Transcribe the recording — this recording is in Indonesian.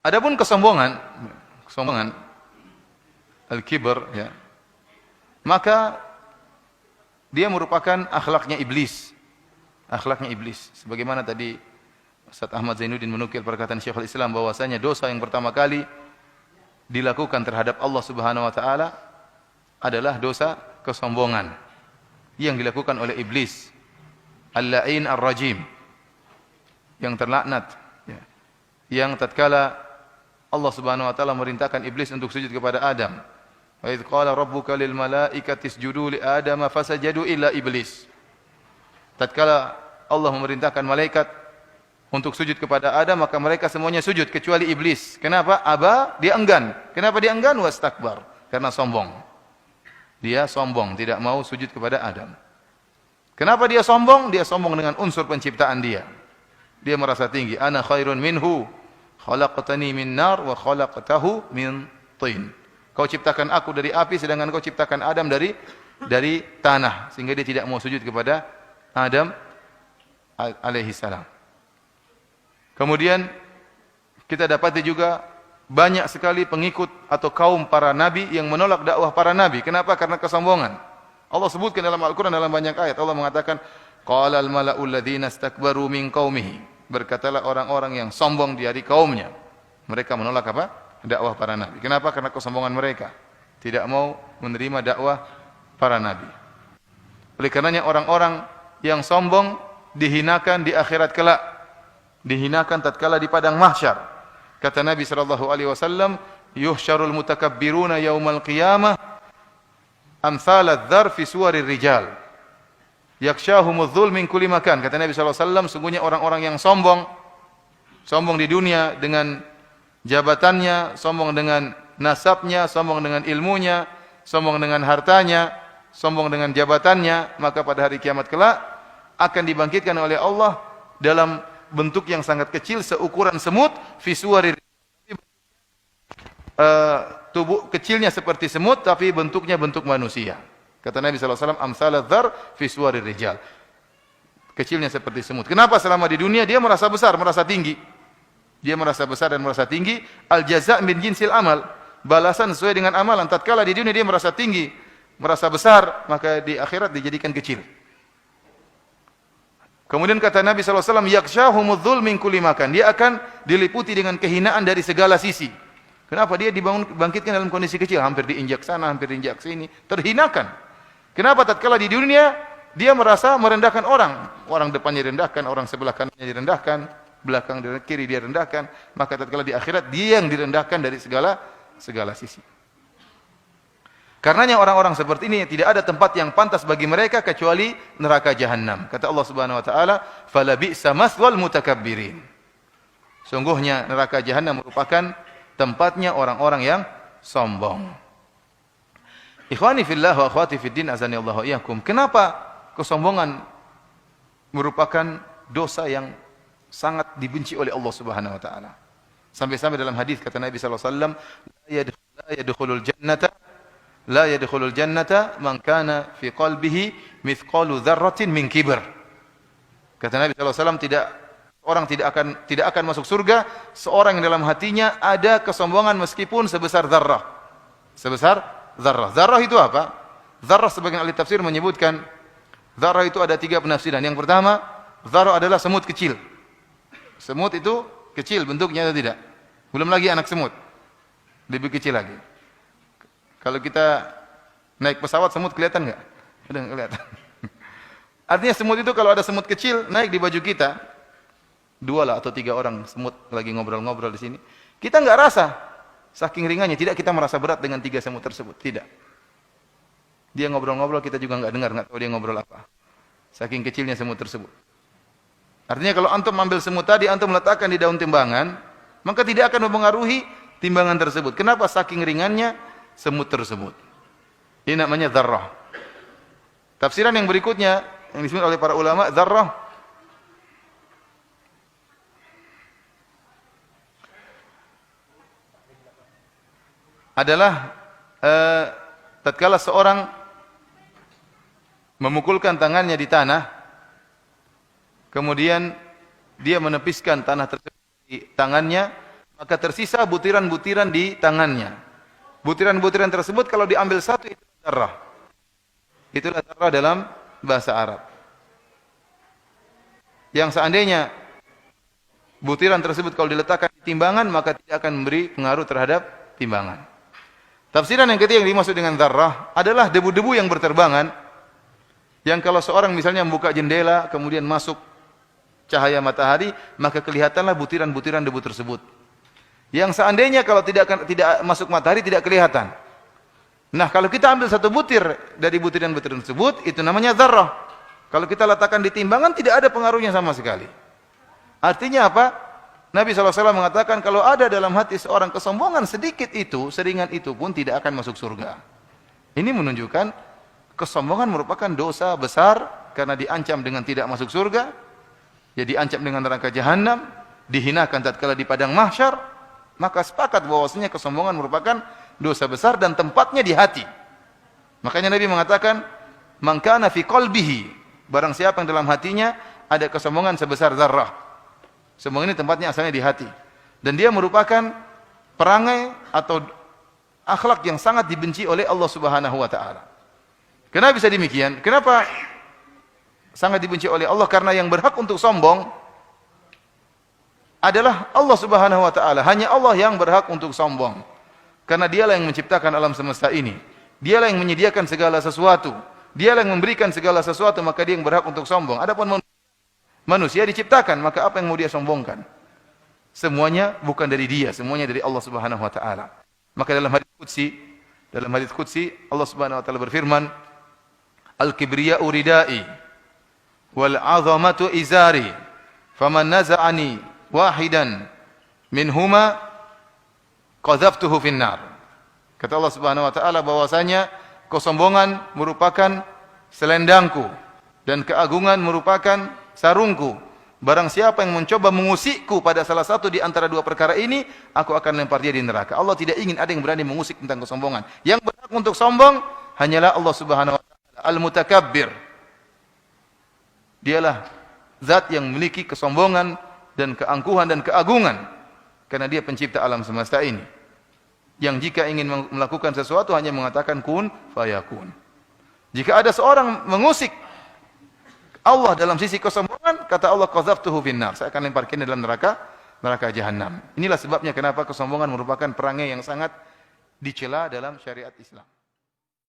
Adapun kesombongan al-kibr ya, maka dia merupakan akhlaknya iblis. Akhlaknya iblis. Sebagaimana tadi Ustaz Ahmad Zainuddin menukil perkataan Syekhul Islam bahwasanya dosa yang pertama kali dilakukan terhadap Allah Subhanahu wa taala adalah dosa kesombongan yang dilakukan oleh iblis. Al-la'in ar-rajim, yang terlaknat ya. Yang tatkala Allah Subhanahu wa taala merintahkan iblis untuk sujud kepada Adam. Wa idz qala rabbuka lil malaikati isjudu li Adama fasajadu illa iblis. Tatkala Allah memerintahkan malaikat untuk sujud kepada Adam, maka mereka semuanya sujud kecuali iblis. Kenapa? Aba, dia enggan. Kenapa dia enggan? Wastakbar, karena sombong. Dia sombong, tidak mau sujud kepada Adam. Kenapa dia sombong? Dia sombong dengan unsur penciptaan dia. Dia merasa tinggi. Ana khairun minhu, khalaqtani min nar wa khalaqtahu min tin. Kau ciptakan aku dari api, sedangkan kau ciptakan Adam dari tanah, sehingga dia tidak mau sujud kepada Adam alaihi salam. Kemudian kita dapati juga banyak sekali pengikut atau kaum para nabi yang menolak dakwah para nabi. Kenapa? Karena kesombongan. Allah sebutkan dalam Al-Quran dalam banyak ayat. Allah mengatakan, qala al-mala'ul ladzina istakbaru min qaumihi. Berkatalah orang-orang yang sombong dari kaumnya. Mereka menolak apa? Dakwah para nabi. Kenapa? Karena kesombongan mereka. Tidak mau menerima dakwah para nabi. Oleh karenanya orang-orang yang sombong dihinakan di akhirat kelak. Dihinakan tatkala di padang mahsyar. Kata Nabi sallallahu alaihi wasallam, yuhsyarul mutakabbiruna yaumal qiyamah amsal adz-dzar fi suwarir rijal. Yakshahumudz dzul min kulli makan. Kata Nabi sallallahu alaihi wasallam, sungguhnya orang-orang yang sombong di dunia dengan jabatannya, sombong dengan nasabnya, sombong dengan ilmunya, sombong dengan hartanya, sombong dengan jabatannya, maka pada hari kiamat kelak akan dibangkitkan oleh Allah dalam bentuk yang sangat kecil seukuran semut, fi suwarir, tubuh kecilnya seperti semut tapi bentuknya bentuk manusia. Kata Nabi sallallahu alaihi wasallam, amsaladzar fi suwarir rijal. Kecilnya seperti semut. Kenapa? Selama di dunia dia merasa besar, merasa tinggi. Dia merasa besar dan merasa tinggi. Al jaza' min jinsil amal. Balasan sesuai dengan amalan. Tatkala di dunia dia merasa tinggi, merasa besar, maka di akhirat dijadikan kecil. Kemudian kata Nabi sallallahu alaihi wasallam, yakshahumudz dzul min kulli makan. Dia akan diliputi dengan kehinaan dari segala sisi. Kenapa? Dia dibangkitkan dalam kondisi kecil, hampir diinjak sana, hampir diinjak sini, terhinakan. Kenapa? Tatkala di dunia dia merasa merendahkan orang. Orang depannya direndahkan, orang sebelah kanannya direndahkan, belakang dan kiri dia rendahkan, maka tatkala di akhirat dia yang direndahkan dari segala sisi. Karenanya orang-orang seperti ini tidak ada tempat yang pantas bagi mereka kecuali neraka jahanam. Kata Allah Subhanahu wa taala, "Fala bi'sa maswal mutakabbirin." Sungguhnya neraka jahanam merupakan tempatnya orang-orang yang sombong. Ikhwani fillah wa akhwati fiddin azani Allah wa iyyakum. Kenapa kesombongan merupakan dosa yang sangat dibenci oleh Allah Subhanahu wa taala? Sampai-sampai dalam hadis kata Nabi sallallahu alaihi wasallam, la yadkhulul jannata man kana fi qalbihi mithqalu dzarratin min kibr. Kata Nabi sallallahu alaihi wasallam, orang tidak akan masuk surga seorang yang dalam hatinya ada kesombongan meskipun sebesar zarrah. Sebesar zarrah. Zarrah itu apa? Zarrah sebagian ahli tafsir menyebutkan zarrah itu ada 3 penafsiran. Yang pertama, zarrah adalah semut kecil. Semut itu kecil bentuknya atau tidak? Belum lagi anak semut. Lebih kecil lagi. Kalau kita naik pesawat semut kelihatan enggak? Udah kelihatan. Artinya semut itu kalau ada semut kecil naik di baju kita, 2 lah atau 3 orang semut lagi ngobrol-ngobrol di sini, kita enggak rasa. Saking ringannya, tidak kita merasa berat dengan 3 semut tersebut, tidak. Dia ngobrol-ngobrol kita juga enggak dengar, enggak tahu dia ngobrol apa. Saking kecilnya semut tersebut. Artinya kalau antum ambil semut tadi, antum letakkan di daun timbangan, maka tidak akan mempengaruhi timbangan tersebut. Kenapa? Saking ringannya semut tersebut. Ini namanya dzarrah. Tafsiran yang berikutnya yang disebut oleh para ulama, dzarrah adalah tatkala seorang memukulkan tangannya di tanah, kemudian dia menepiskan tanah tersebut di tangannya, maka tersisa butiran-butiran di tangannya. Butiran-butiran tersebut kalau diambil satu itu dzarrah. Itulah dzarrah dalam bahasa Arab. Yang seandainya butiran tersebut kalau diletakkan di timbangan maka tidak akan memberi pengaruh terhadap timbangan. Tafsiran yang ketiga yang dimaksud dengan dzarrah adalah debu-debu yang berterbangan, yang kalau seorang misalnya membuka jendela kemudian masuk cahaya matahari, maka kelihatanlah butiran-butiran debu tersebut. Yang seandainya kalau tidak masuk matahari tidak kelihatan. Nah, kalau kita ambil satu butir dari butiran-butiran tersebut, itu namanya dzarrah. Kalau kita letakkan di timbangan tidak ada pengaruhnya sama sekali. Artinya apa? Nabi SAW mengatakan kalau ada dalam hati seorang kesombongan sedikit itu, seringan itu pun tidak akan masuk surga. Ini menunjukkan kesombongan merupakan dosa besar karena diancam dengan tidak masuk surga, jadi diancam dengan neraka jahanam, dihinakan tatkala di padang mahsyar. Maka sepakat bahwasanya kesombongan merupakan dosa besar dan tempatnya di hati. Makanya Nabi mengatakan, "Man kana fi qalbihi", barang siapa yang dalam hatinya ada kesombongan sebesar zarrah. Sombong ini tempatnya asalnya di hati. Dan dia merupakan perangai atau akhlak yang sangat dibenci oleh Allah Subhanahu wa taala. Kenapa bisa demikian? Kenapa sangat dibenci oleh Allah? Karena yang berhak untuk sombong adalah Allah Subhanahu wa taala. Hanya Allah yang berhak untuk sombong. Karena dialah yang menciptakan alam semesta ini. Dialah yang menyediakan segala sesuatu. Dialah yang memberikan segala sesuatu, maka dia yang berhak untuk sombong. Adapun manusia diciptakan, maka apa yang mau dia sombongkan? Semuanya bukan dari dia, semuanya dari Allah Subhanahu wa taala. Maka dalam hadits qudsi Allah Subhanahu wa taala berfirman, "Al-kibriya'u ridai wal 'azamatu izari, faman naza'ani wahidan minhuma qadzaftuhu finnar." Kata Allah Subhanahu wa taala bahwasanya kesombongan merupakan selendangku dan keagungan merupakan sarungku. Barang siapa yang mencoba mengusikku pada salah satu di antara dua perkara ini, aku akan lempar dia di neraka. Allah tidak ingin ada yang berani mengusik tentang kesombongan. Yang berhak untuk sombong hanyalah Allah Subhanahu wa taala, Al-Mutakabbir. Dialah zat yang memiliki kesombongan dan keangkuhan dan keagungan karena dia pencipta alam semesta ini. Yang jika ingin melakukan sesuatu hanya mengatakan kun fayakun. Jika ada seorang mengusik Allah dalam sisi kesombongan, kata Allah, qadzaftuhu finnar, saya akan lemparkan dalam neraka jahanam. Inilah sebabnya kenapa kesombongan merupakan perangai yang sangat dicela dalam syariat Islam.